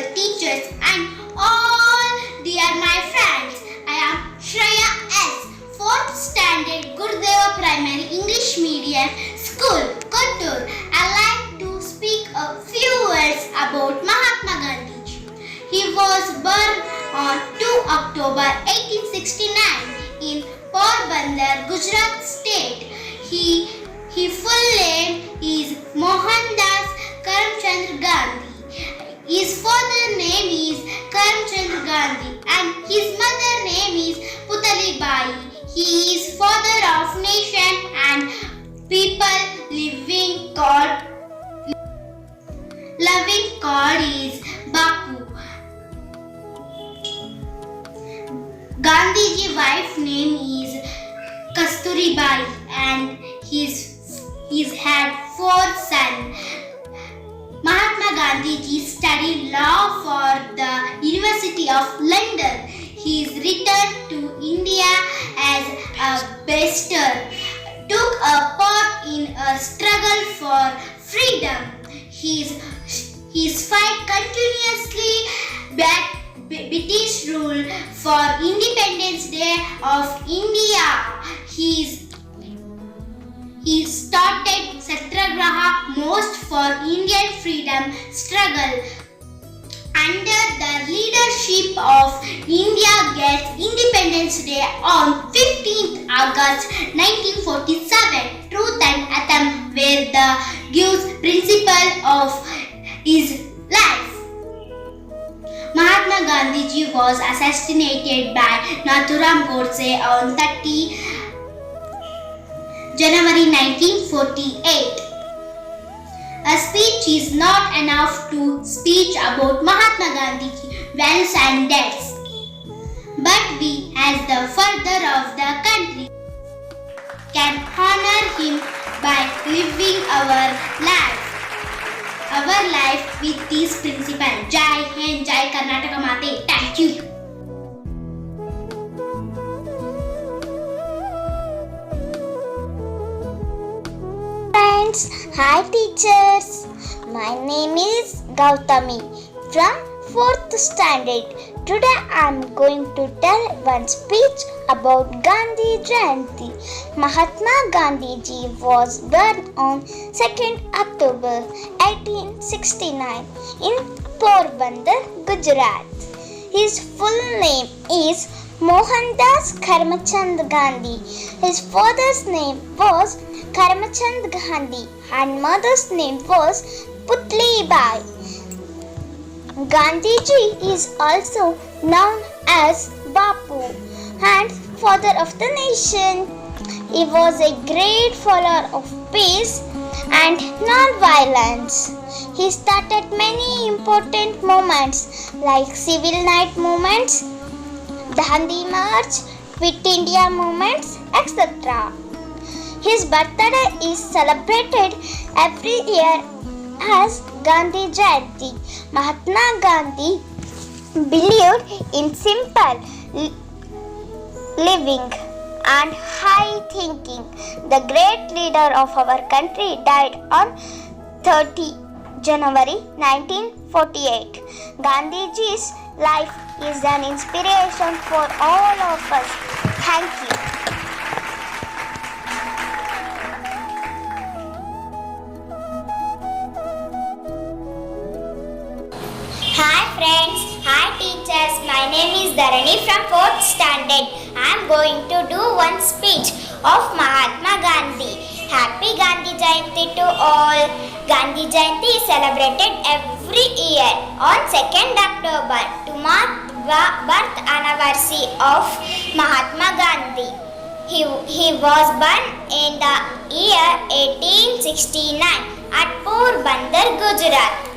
honorable teachers and all dear my friends. I am Shreya S. 4th Standard Gurudeva Primary English Medium School, Kottur. I like to speak a few words about Mahatma Gandhi. He was born on 2 October 1869 in Porbandar, Gujarat state. His full name is Mohandas Karamchand Gandhi. His father name is Karamchand Gandhi and his mother name is Putali Bai. He is father of nation and people living loving God is Bapu. Gandhiji wife name is Kasturi Bai and he's had 4 sons. Mahatma Gandhi studied law for the University of London. He is returned to India as a barrister, took a part in a struggle for freedom. His fight continuously back British rule for Independence Day of India. He started Satyagraha most for Indian freedom struggle. Under the leadership of India gets Independence Day on 15th August 1947. Truth and Atom where the gives principle of his life. Mahatma Gandhi was assassinated by Nathuram Godse on 30 January 1948. A speech is not enough to speak about Mahatma Gandhi's values and deeds, but we as the father of the country can honor him by living our life with this principle. Jai Hind, Jai Karnataka Mate. Thank you. Friends, hi teachers. My name is Gautami from 4th standard. Today I am going to tell one speech about Gandhi Jayanti. Mahatma Gandhi ji was born on 2nd October 1869 in Porbandar, Gujarat. His full name is Mohandas Karamchand Gandhi. His father's name was Karamchand Gandhi and mother's name was Putli Bai. Gandhiji is also known as Bapu and father of the nation. He was a great follower of peace and non-violence. He started many important movements like Civil Rights movements, Dandi March, Quit India movements, etc. His birthday is celebrated every year as Gandhi Jayanti. Mahatma Gandhi believed in simple living and high thinking. The great leader of our country died on 30 January 1948. Gandhiji's life is an inspiration for all of us. Thank you. Hi friends, hi teachers, my name is Dharani from 4th standard. I am going to do one speech of Mahatma Gandhi. Happy Gandhi Jayanti to all. Gandhi Jayanti is celebrated every year on 2nd October to mark the birth anniversary of Mahatma Gandhi. He was born in the year 1869 at Porbandar, Gujarat.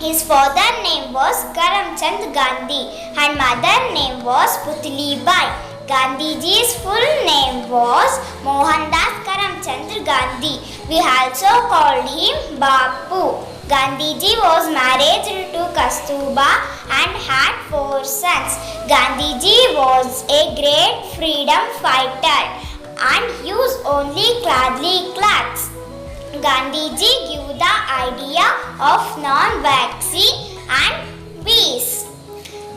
His father name was Karamchand Gandhi and mother name was Putli Bai. Gandhiji's full name was Mohandas Karamchand Gandhi. We also called him Bapu. Gandhiji was married to Kastuba and had 4 sons. Gandhiji was a great freedom fighter and used only clothly clothes. Gandhiji gave the idea of non-vaccine and peace.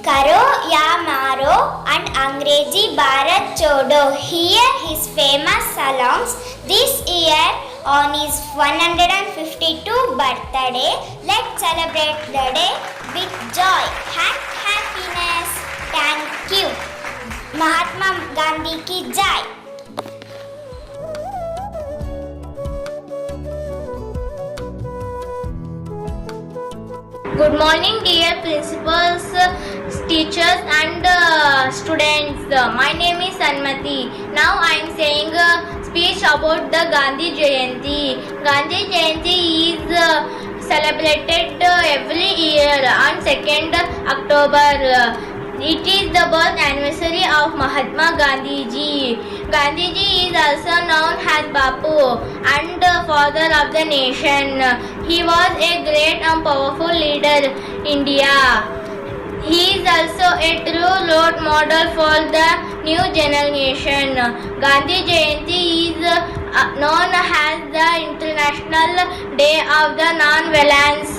करो या मारो and अंग्रेजी भारत छोड़ो. Here his famous songs this year on his 152 birthday. Let's celebrate the day with joy and happiness. Thank you. Mahatma Gandhi की जय. Good morning, dear principals, teachers and students. My name is Sanmati. Now I am saying a speech about the Gandhi Jayanti. Gandhi Jayanti is celebrated every year on 2nd October. It is the birth anniversary of Mahatma Gandhi ji. Gandhi ji is also known as Bapu and father of the nation. He was a great and powerful leader in India. He is also a true role model for the new generation. Gandhi Jayanti is known as the International Day of the Non-Violence.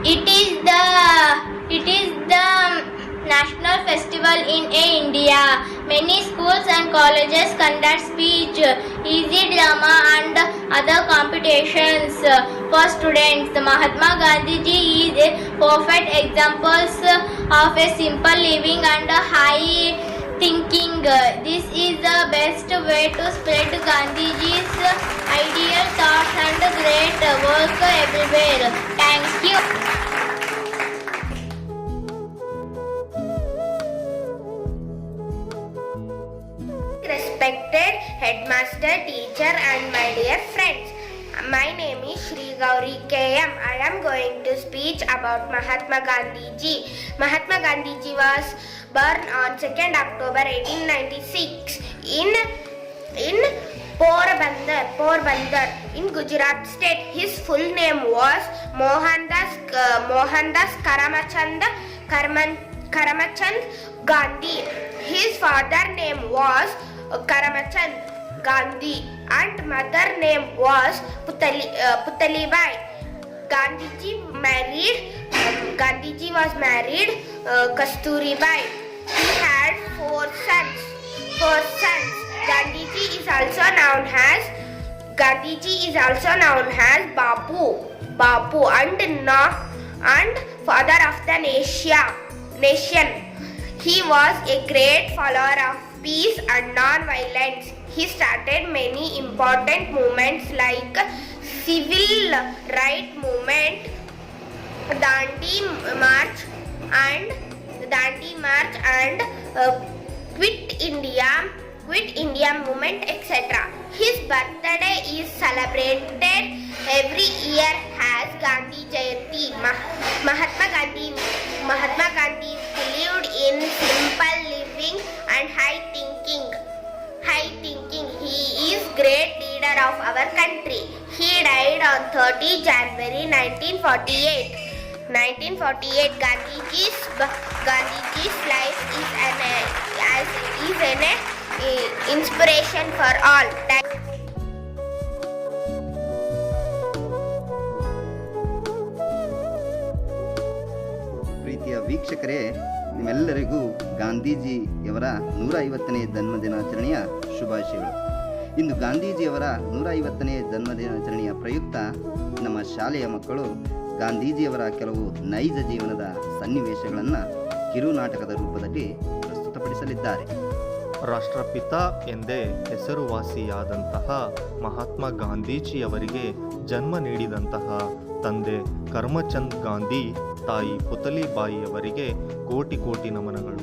It is the national festival in India. Many schools and colleges conduct speech, easy drama and other competitions for students. Mahatma Gandhi ji is a perfect example of a simple living and high thinking. This is the best way to spread Gandhiji's ideal thoughts and great work everywhere. Thank you. Respected headmaster, teacher and my dear friends. My name is Shri Gauri KM. I am going to speak about Mahatma Gandhi ji. Mahatma Gandhi ji was born on 2nd October 1896 in Porbandar in Gujarat state. His full name was Mohandas Karamchand Gandhi. His father name was Karamchand Gandhi and mother name was Putalibai. Gandhiji was married Kasturibai. He had four sons. Gandhiji is also known as Bapu and father of the nation. He was a great follower of peace and non-violence. He started many important movements like civil rights movement, Dandi March and Quit India movement, etc. His birthday is celebrated every year as Gandhi Jayanti. Mahatma Gandhi believed in simple living and high thinking. He is great leader of our country. He died on 30 January 1948. Gandhiji's life is an inspiration for all. ಪ್ರೀತಿಯ ವೀಕ್ಷಕರೇ, ನಿಮ್ಮೆಲ್ಲರಿಗೂ ಗಾಂಧೀಜಿಯವರ 150ನೇ ಜನ್ಮದಿನಾಚರಣೆಯ ಶುಭಾಶಯಗಳು. ಇಂದು ಗಾಂಧೀಜಿಯವರ 150ನೇ ಜನ್ಮದಿನಾಚರಣೆಯ ಪ್ರಯುಕ್ತ ನಮ್ಮ ಶಾಲೆಯ ಮಕ್ಕಳು ಗಾಂಧೀಜಿಯವರ ಕೆಲವು ನೈಜ ಜೀವನದ ಸನ್ನಿವೇಶಗಳನ್ನು ಕಿರುನಾಟಕದ ರೂಪದಲ್ಲಿ ಪ್ರಸ್ತುತಪಡಿಸಲಿದ್ದಾರೆ. ರಾಷ್ಟ್ರಪಿತ ಎಂದೇ ಹೆಸರುವಾಸಿಯಾದಂತಹ ಮಹಾತ್ಮ ಗಾಂಧೀಜಿಯವರಿಗೆ ಜನ್ಮ ನೀಡಿದಂತಹ ತಂದೆ ಕರ್ಮಚಂದ್ ಗಾಂಧಿ, ತಾಯಿ ಪುತಲಿಬಾಯಿಯವರಿಗೆ ಕೋಟಿ ಕೋಟಿ ನಮನಗಳು.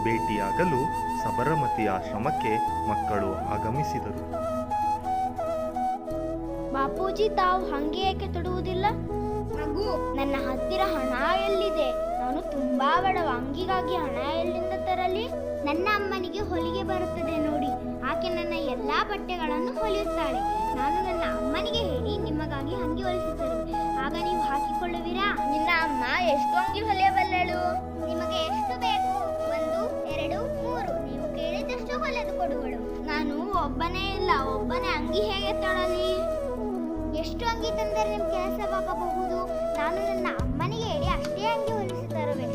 ಭೇಟಿಯಾಗಲು ಸಬರಮತಿ ಆಶ್ರಮಕ್ಕೆ ಮಕ್ಕಳು ಆಗಮಿಸಿದರು. ಬಾಪೂಜಿ, ತಾವು ಹಂಗೆ ಏಕೆ ತೊಡುವುದಿಲ್ಲ? ಮಗು, ನನ್ನ ಹತ್ತಿರ ಹಣ ಎಲ್ಲಿದೆ? ನಾನು ತುಂಬಾ ಬಡವ, ಅಂಗಿಗಾಗಿ ಹಣ ಎಲ್ಲಿಂದ ತರಲಿ? ನನ್ನ ಅಮ್ಮನಿಗೆ ಹೊಲಿಗೆ ಬರುತ್ತದೆ ನೋಡಿ, ಆಕೆ ನನ್ನ ಎಲ್ಲಾ ಬಟ್ಟೆಗಳನ್ನು ಹೊಲಿಯುತ್ತಾಳೆ. ನಾನು ನನ್ನ ಅಮ್ಮನಿಗೆ ಹೇಳಿ ನಿಮಗಾಗಿ ಅಂಗಿ ಹೊಲಿಸಿ ತರುವೆ, ಆಗ ನೀವು ಹಾಕಿಕೊಳ್ಳುವಿರಾ? ನಿನ್ನ ಅಮ್ಮ ಎಷ್ಟು ಅಂಗಿ ಹೊಲಿಯಬಲ್ಲಳು? ನಿಮಗೆ ಎಷ್ಟು ಬೇಕು? 1, 2, 3, ನೀವು ಕೇಳಿದಷ್ಟು ಹೊಲೆದು ಕೊಡುವಳು. ನಾನು ಒಬ್ಬನೇ ಇಲ್ಲ, ಒಬ್ಬನೇ ಅಂಗಿ ಹೇಗೆ ತೊಡಲಿ? ಎಷ್ಟು ಅಂಗಿ ತಂದರೆ ನಿಮ್ಮ ಕೆಲಸವಾಗಬಹುದು? ನಾನು ನನ್ನ ಅಮ್ಮನಿಗೆ ಹೇಳಿ ಅಷ್ಟೇ ಅಂಗಿ ಹೊಲಿಸಿ ತರುವೆ.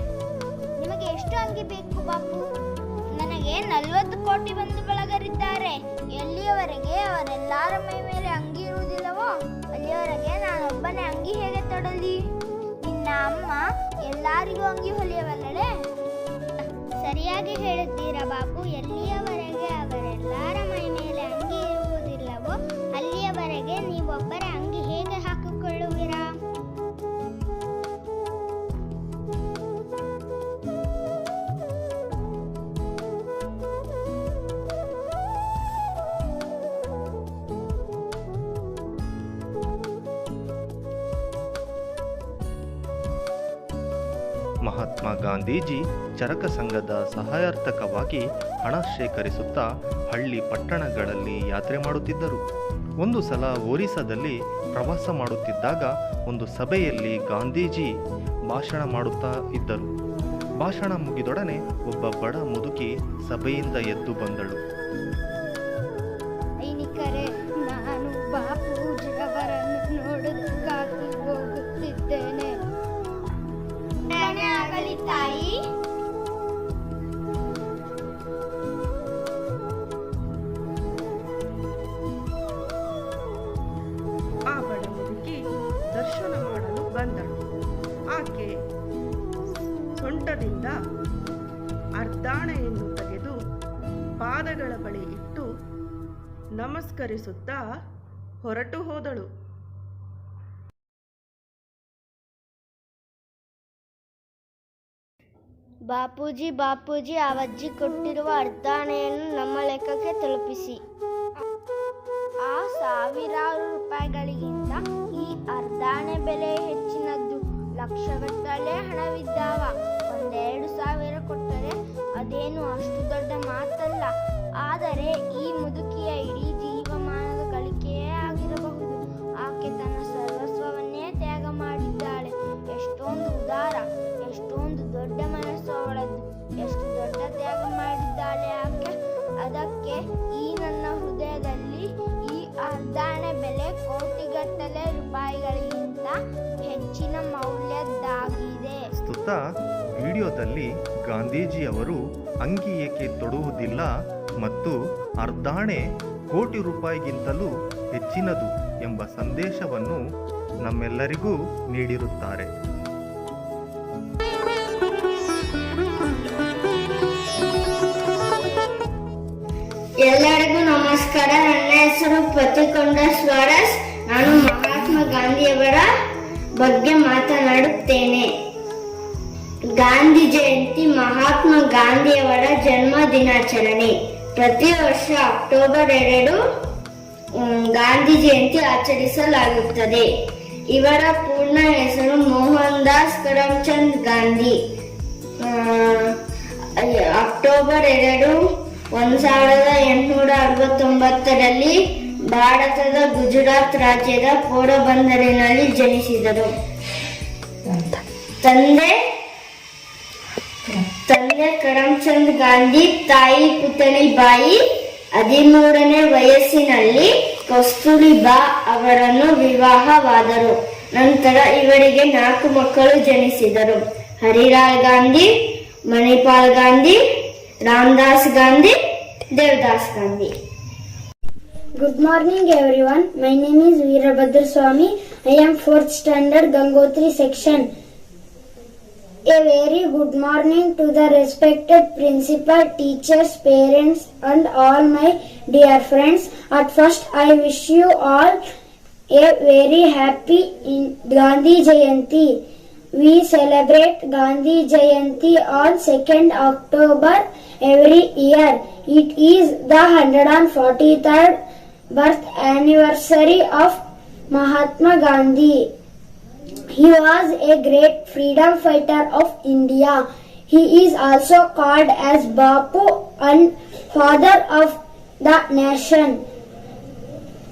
ನಿಮಗೆ ಎಷ್ಟು ಅಂಗಿ ಬೇಕು ಬಾಪು? ನನಗೆ 40 ಕೋಟಿ ಬಂಧು ಬಳಗರಿದ್ದಾರೆ. ಎಲ್ಲಿಯವರೆಗೆ ಅವರೆಲ್ಲರ ಮೈ ಮೇಲೆ ಅಂಗಿ ಇರುವುದಿಲ್ಲವೋ ಅಲ್ಲಿಯವರೆಗೆ ನಾನೊಬ್ಬನೇ ಅಂಗಿ ಹೇಗೆ ತೊಡಲಿ? ನಿನ್ನ ಅಮ್ಮ ಎಲ್ಲರಿಗೂ ಅಂಗಿ ಹೊಲಿಯಬಲ್ಲಳೆ? ಸರಿಯಾಗಿ ಹೇಳುತ್ತೀರಾ ಬಾಪು. ಎಲ್ಲಿಯವರೆಗೆ ಅವರೆಲ್ಲರ ಮೈ ಮೇಲೆ ಅಂಗಿ ಇರುವುದಿಲ್ಲವೋ ಅಲ್ಲಿಯವರೆಗೆ ನೀವೊಬ್ಬರೇ ಅಂಗಿ ಹೇಗೆ ಹಾಕಿಕೊಳ್ಳುವಿರಾ? ಮಹಾತ್ಮ ಗಾಂಧೀಜಿ ಚರಕ ಸಂಘದ ಸಹಾಯಾರ್ಥಕವಾಗಿ ಹಣ ಶೇಖರಿಸುತ್ತಾ ಹಳ್ಳಿ ಪಟ್ಟಣಗಳಲ್ಲಿ ಯಾತ್ರೆ ಮಾಡುತ್ತಿದ್ದರು. ಒಂದು ಸಲ ಒರಿಸ್ಸಾದಲ್ಲಿ ಪ್ರವಾಸ ಮಾಡುತ್ತಿದ್ದಾಗ ಒಂದು ಸಭೆಯಲ್ಲಿ ಗಾಂಧೀಜಿ ಭಾಷಣ ಮಾಡುತ್ತಾ ಇದ್ದರು. ಭಾಷಣ ಮುಗಿದೊಡನೆ ಒಬ್ಬ ಬಡ ಮುದುಕಿ ಸಭೆಯಿಂದ ಎದ್ದು ಬಂದಳು. ಸೈನಿಕರೇ, ನಾನು ಬಾಪೂಜಿಯವರನ್ನು ನೋಡೋದಕ್ಕಾಗಿ ಹೋಗುತ್ತಿದ್ದೇನೆ. ಆಗಲಿ ತಾಯಿ. ಆ ಬಡ ಮುದುಕಿ ದರ್ಶನ ಮಾಡಲು ಬಂದಳು. ಆಕೆ ಸೊಂಟದಿಂದ ಅರ್ಧಾಣೆಯನ್ನು ತೆಗೆದು ಪಾದಗಳ ಬಳಿ ಇಟ್ಟು ನಮಸ್ಕರಿಸುತ್ತಾ ಹೊರಟು ಹೋದಳು. ಬಾಪೂಜಿ, ಬಾಪೂಜಿ, ಅವಜ್ಜಿ ಕೊಟ್ಟಿರುವ ಅರ್ಧಾಣೆಯನ್ನು ನಮ್ಮ ಲೆಕ್ಕಕ್ಕೆ ತಲುಪಿಸಿ. ಆ ಸಾವಿರಾರು ರೂಪಾಯಿಗಳಿಗಿಂತ ಈ ಅರ್ಧಾಣೆ ಬೆಲೆ ಹೆಚ್ಚಿನದ್ದು. ಲಕ್ಷಗಟ್ಟಲೆ ಹಣವಿದ್ದಾವ. 1-2 ಕೊಟ್ಟರೆ ಅದೇನು ಅಷ್ಟು ದೊಡ್ಡ ಮಾತಲ್ಲ. ಆದರೆ ಈ ಮುದುಕಿಯ ಇಡೀ ಜೀವಮಾನದ ಗಳಿಕೆಯೇ ಆಗಿರಬಹುದು. ಆಕೆ ತನ್ನ ಸರ್ವಸ್ವವನ್ನೇ ತ್ಯಾಗ ಮಾಡಿದ್ದಾಳೆ. ಎಷ್ಟೊಂದು ಉದಾರ, ಎಷ್ಟೊಂದು ದೊಡ್ಡ ಮನಸ್ಸು ಅವಳದ್ದು. ಎಷ್ಟು ದೊಡ್ಡ ತ್ಯಾಗ ಮಾಡಿದ್ದಾಳೆ ಆಕೆ. ಅದಕ್ಕೆ ಈ ನನ್ನ ಹೃದಯದಲ್ಲಿ ಈ ಅರ್ಧಾಣೆ ಬೆಲೆ ಕೋಟಿಗಟ್ಟಲೆ ರೂಪಾಯಿಗಳಿಗಿಂತ ಹೆಚ್ಚಿನ ಮೌಲ್ಯದ್ದಾಗಿದೆ. ಪ್ರಸ್ತುತ ವಿಡಿಯೋದಲ್ಲಿ ಗಾಂಧೀಜಿಯವರು ಅಂಗಿ ಏಕೆ ತೊಡುವುದಿಲ್ಲ ಮತ್ತು ಅರ್ಧಾಣೆ ಕೋಟಿ ರೂಪಾಯಿಗಿಂತಲೂ ಹೆಚ್ಚಿನದು ಎಂಬ ಸಂದೇಶವನ್ನು ನಮ್ಮೆಲ್ಲರಿಗೂ ನೀಡಿರುತ್ತಾರೆ. ಎಲ್ಲರಿಗೂ ನಮಸ್ಕಾರ. ನನ್ನ ಹೆಸರು ಪ್ರತಿಕೊಂಡ ಸ್ವರಸ್. ನಾನು ಮಹಾತ್ಮ ಗಾಂಧಿಯವರ ಬಗ್ಗೆ ಮಾತನಾಡುತ್ತೇನೆ. ಗಾಂಧಿ ಜಯಂತಿ ಮಹಾತ್ಮ ಗಾಂಧಿಯವರ ಜನ್ಮ ದಿನಾಚರಣೆ. ಪ್ರತಿ ವರ್ಷ ಅಕ್ಟೋಬರ್ 2 ಗಾಂಧಿ ಜಯಂತಿ ಆಚರಿಸಲಾಗುತ್ತದೆ. ಇವರ ಪೂರ್ಣ ಹೆಸರು ಮೋಹನ್ ದಾಸ್ ಕರಮ್ಚಂದ್ ಗಾಂಧಿ. ಅಕ್ಟೋಬರ್ 2 1869ರಲ್ಲಿ ಭಾರತದ ಗುಜರಾತ್ ರಾಜ್ಯದ ಪೋರಬಂದರಿನಲ್ಲಿ ಜನಿಸಿದರು. ತಂದೆ ಕರಮ್ಚಂದ್ ಗಾಂಧಿ, ತಾಯಿ ಪುತಳಿಬಾಯಿ. 13ನೇ ವಯಸ್ಸಿನಲ್ಲಿ ಕಸ್ತೂರಿಬಾ ಅವರನ್ನು ವಿವಾಹವಾದರು. ನಂತರ ಇವರಿಗೆ 4 ಮಕ್ಕಳು ಜನಿಸಿದರು. Harilal Gandhi, Manipal Gandhi, Ramdas Gandhi, Devdas Gandhi. Good morning everyone. My name is Veerabhadra Swami. I am 4th standard Gangotri section. A very good morning to the respected principal, teachers, parents and all my dear friends. At first I wish you all a very happy Gandhi Jayanti. we celebrate Gandhi Jayanti on 2nd October every year. It is the 143rd birth anniversary of Mahatma Gandhi. He was a great freedom fighter of India. He is also called as Bapu and father of the nation.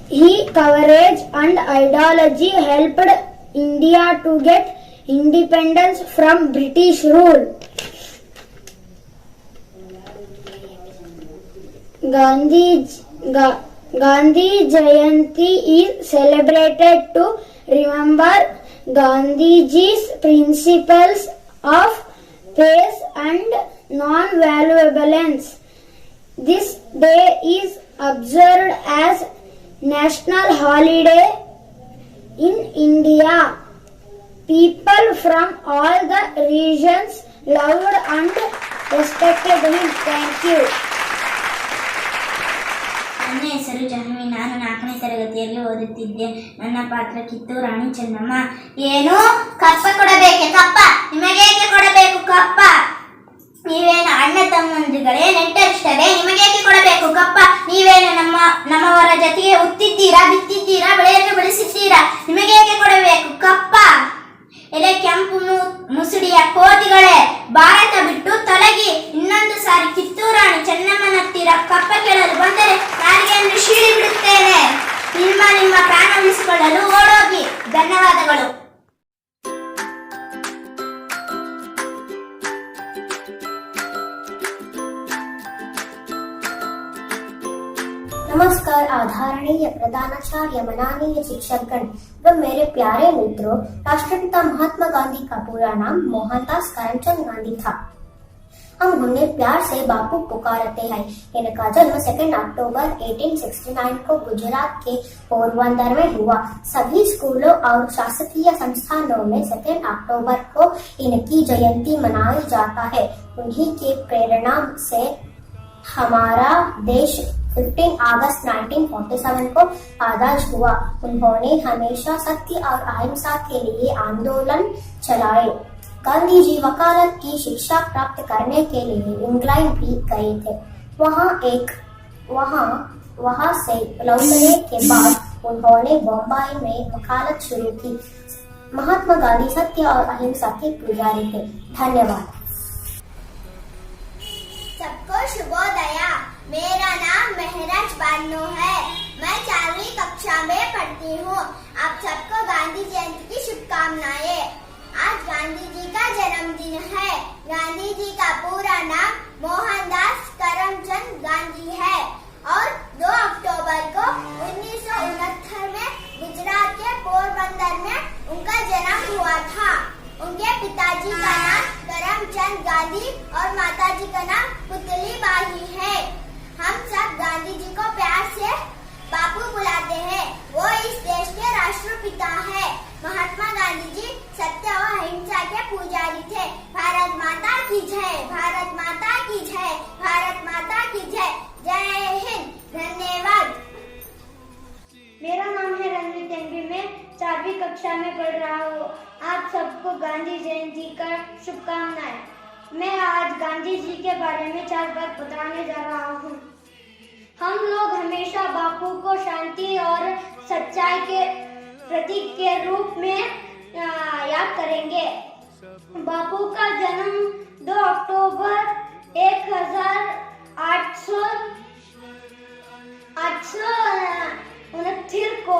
His courage and ideology helped India to get independence from British rule. Gandhi Jayanti is celebrated to remember Gandhiji's principles of peace and non-violence. This day is observed as national holiday in India. People from all the regions loved and respected him. Thank you. ನನ್ನ ಹೆಸರು ಜಾನ್ವಿ. ನಾನು 4ನೇ ತರಗತಿಯಲ್ಲಿ ಓದುತ್ತಿದ್ದೆ. ನನ್ನ ಪಾತ್ರ ಕಿತ್ತೂರು ರಾಣಿ ಚೆನ್ನಮ್ಮ. ಏನು ಕಪ್ಪ ಕೊಡಬೇಕೆ? ಕಪ್ಪ ನಿಮಗೇಕೆ ಕೊಡಬೇಕು ಕಪ್ಪ? ನೀವೇನು ಅಣ್ಣ ತಮ್ಮಂದಿಗಳೇ, ನೆಂಟರಿಷ್ಟರೇ, ನಿಮಗೇಕೆ ಕೊಡಬೇಕು ಕಪ್ಪ? ನೀವೇನು ನಮ್ಮವರ ಜೊತೆಗೆ ಉತ್ತಿದ್ದೀರಾ, ಬಿತ್ತಿದ್ದೀರಾ, ಬೆಳೆಯನ್ನು ಬೆಳೆಸಿದ್ದೀರಾ, ನಿಮಗೇಕೆ ಕೊಡಬೇಕು ಕಪ್ಪ? ಎಲೆ ಕೆಂಪು ಮುಸುಡಿಯ ಕೋತಿಗಳೇ, ಭಾರತ ಬಿಟ್ಟು ತೊಲಗಿ. ಇನ್ನೊಂದು ಸಾರಿ ಕಿತ್ತೂರಾಣಿ ಚೆನ್ನಮ್ಮನ ಹತ್ತಿರ ಕಪ್ಪ ಕೇಳಲು ಬಂದರೆ ನಾಲಿಗೆಯನ್ನು ಶೀಳಿ ಬಿಡುತ್ತೇನೆ. ನಿಮ್ಮ ಪ್ರಾಣ ಉಳಿಸಿಕೊಳ್ಳಲು ಓಡೋಗಿ. ಧನ್ಯವಾದಗಳು. नमस्कार आदरणीय प्रधानाचार्य, माननीय शिक्षकगण व मेरे प्यारे मित्रों। राष्ट्रपिता महात्मा गांधी का पूरा नाम मोहनदास करमचंद गांधी था। हम उन्हें प्यार से बापू पुकारते हैं। इनका जन्म 2 अक्टूबर 1869 को गुजरात के पोरबंदर में हुआ। सभी स्कूलों और शासकीय संस्थानों में 2 अक्टूबर को इनकी जयंती मनाई जाता है। उन्हीं की प्रेरणा से हमारा देश 15 अगस्त 1947 को आजाद हुआ। उन्होंने हमेशा सत्य और अहिंसा के लिए आंदोलन चलाए। गांधी जी वकालत की शिक्षा प्राप्त करने के लिए इंग्लैंड भी गए थे। वहां से लौटने के बाद उन्होंने बम्बई में वकालत शुरू की। महात्मा गांधी सत्य और अहिंसा के पुजारी थे। धन्यवाद। सबको शुभोदय। मेरा नाम महराज बानो है। मैं 4वीं कक्षा में पढ़ती हूँ। आप सबको गांधी जयंती की शुभकामनाएं। आज गांधी जी का जन्मदिन है। गांधी जी का पूरा नाम मोहनदास करमचंद गांधी है और 2 अक्टूबर को 1969 में गुजरात के पोरबंदर में उनका जन्म हुआ था। उनके पिताजी का नाम करमचंद गांधी और माताजी का नाम पुतली बाई है। हम सब गांधी जी को प्यार से बापू बुलाते हैं। वो इस देश के राष्ट्रपिता है। महात्मा गांधी जी सत्य और अहिंसा के पुजारी थे। भारत माता की जय, भारत माता की जय, भारत माता की जय। जय हिंद। धन्यवाद। मेरा नाम है रणवीर टेंबी। मैं 4वीं कक्षा में पढ़ रहा हूँ। आप सबको गांधी जयंती का शुभकामनाएं। मैं आज गांधी जी के बारे में 4 बात बताने जा रहा हूँ। हम लोग हमेशा बापू को शांति और सच्चाई के प्रतीक के रूप में याद करेंगे। बापू का जन्म 2 अक्टूबर 1869 को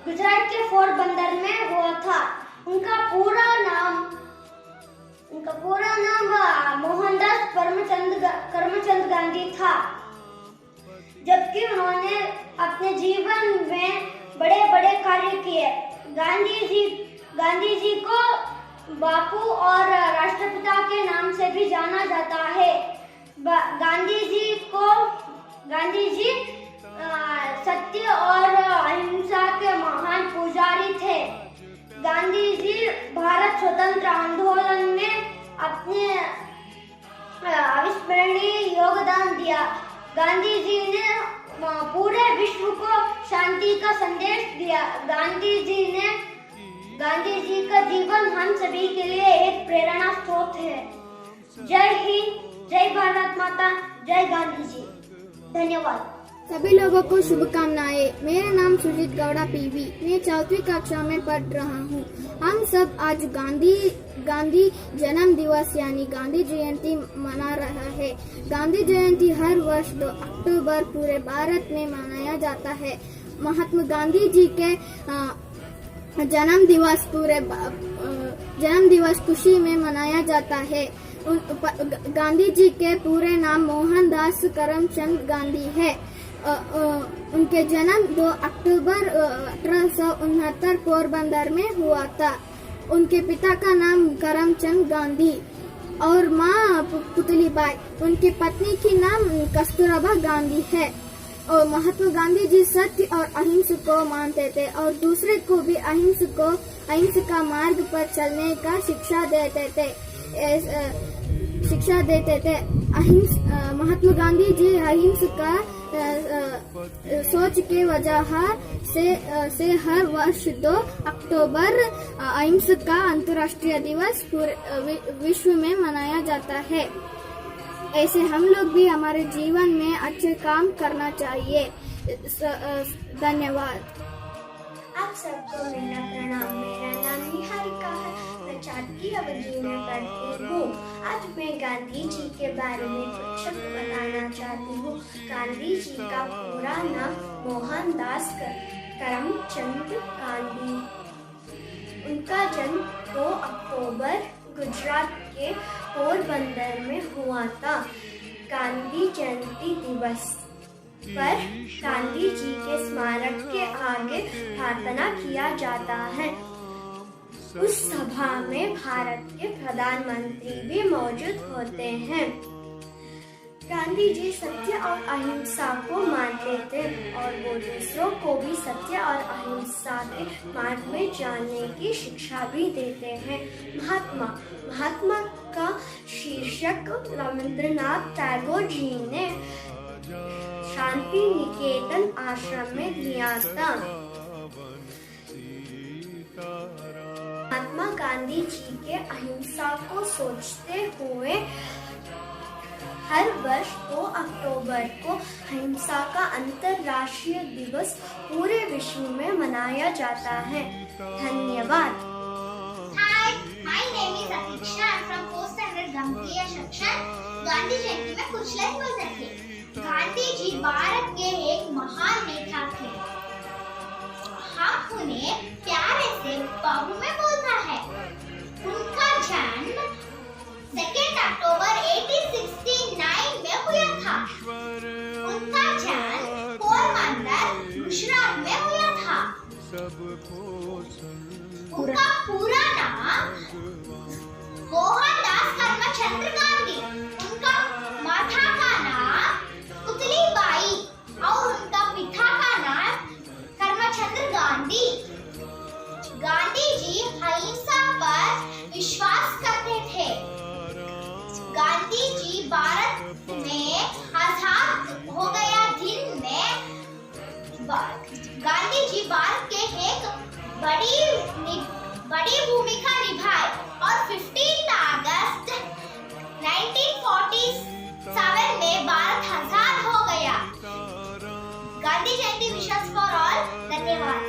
गुजरात के पोरबंदर में हुआ था। उनका पूरा नाम मोहनदास करमचंद गांधी था। जबकि उन्होंने अपने जीवन में बड़े बड़े कार्य किए। गांधी जी को बापू और राष्ट्रपिता के नाम से भी जाना जाता है। गांधी जी सत्य और अहिंसा के महान पुजारी थे। गांधी जी भारत स्वतंत्र आंदोलन में अपने अविस्मरणीय योगदान दिया। गांधी जी ने पूरे विश्व को शांति का संदेश दिया। गांधी जी ने गांधी जी का जीवन हम सभी के लिए एक प्रेरणा स्रोत है। जय हिंद, जय भारत माता, जय गांधी जी। धन्यवाद। सभी लोगों को शुभकामनाएं। मेरा नाम सुजीत गौड़ा पीवी, मैं 4वीं कक्षा में पढ़ रहा हूँ। हम सब आज गांधी जन्म दिवस यानी गांधी जयंती मना रहा है। गांधी जयंती हर वर्ष 2 अक्टूबर पूरे भारत में मनाया जाता है। महात्मा गांधी जी के जन्म दिवस खुशी में मनाया जाता है। गांधी जी के पूरे नाम मोहनदास करमचंद गांधी है। उनके जन्म 2 अक्टूबर 1869 पोरबंदर में हुआ था। उनके पिता का नाम करमचंद गांधी और माँ पुतलीबाई। उनकी पत्नी की नाम कस्तूरबा गांधी है। और महात्मा गांधी जी सत्य और अहिंसा को मानते थे और दूसरे को भी अहिंसा मार्ग पर चलने का शिक्षा देते थे। महात्मा गांधी जी अहिंसा का सोच के वजह से हर वर्ष 2 अक्टूबर अहिंसा का अंतर्राष्ट्रीय दिवस पूरे विश्व में मनाया जाता है। ऐसे हम लोग भी हमारे जीवन में अच्छे काम करना चाहिए। धन्यवाद। आप सबको मेरा प्रणाम। मेरा नाम निहारिका है। मैं 4वीं अवधि में पढ़ती हूँ। आज मैं गांधी जी के बारे में कुछ शब्द बताना चाहती हूँ। गांधी जी का पूरा नाम मोहनदास करमचंद गांधी। उनका जन्म 2 अक्टूबर गुजरात के पोरबंदर में हुआ था। गांधी जयंती दिवस पर गांधी जी के स्मारक के आगे प्रार्थना किया जाता है। उस सभा में भारत के प्रधानमंत्री भी मौजूद होते हैं। गांधी जी सत्य और अहिंसा को मानते थे और वो दूसरों को भी सत्य और अहिंसा के मार्ग में जाने की शिक्षा भी देते हैं। महात्मा का शीर्षक रविंद्रनाथ टैगोर जी ने शांति निकेतन आश्रम में लिया था। महात्मा गांधी जी के अहिंसा को सोचते हुए हर वर्ष 2 अक्टूबर को अहिंसा का अंतर्राष्ट्रीय दिवस पूरे विश्व में मनाया जाता है। धन्यवाद। Hi, my name is Aksha. I'm from 4th standard गंभीर सेक्शन। गांधी जयंती में कुछ लाइन बोल सकते। गांधी जी भारत के एक महान नेता थे। हम उन्हें प्यारे से बाबू में बोलता है। उनका जन्म 2 अक्टूबर 1869 में हुआ था। उनका जन्म पोरबंदर गुजरात में हुआ था। उनका पूरा नाम मोहनदास करमचंद गांधी। उनका माता का नाम पुतलीबाई और उनका पिता का नाम करमचंद गांधी। गांधी जी अहिंसा पर विश्वास करते थे। गांधी जी भारत में आजाद हो गया दिन में गांधी जी भारत के एक बड़ी भूमिका निभाई और 15 अगस्त 1947 में भारत आजाद हो गया। गांधी जयंती विशेष फॉर ऑल। धन्यवाद।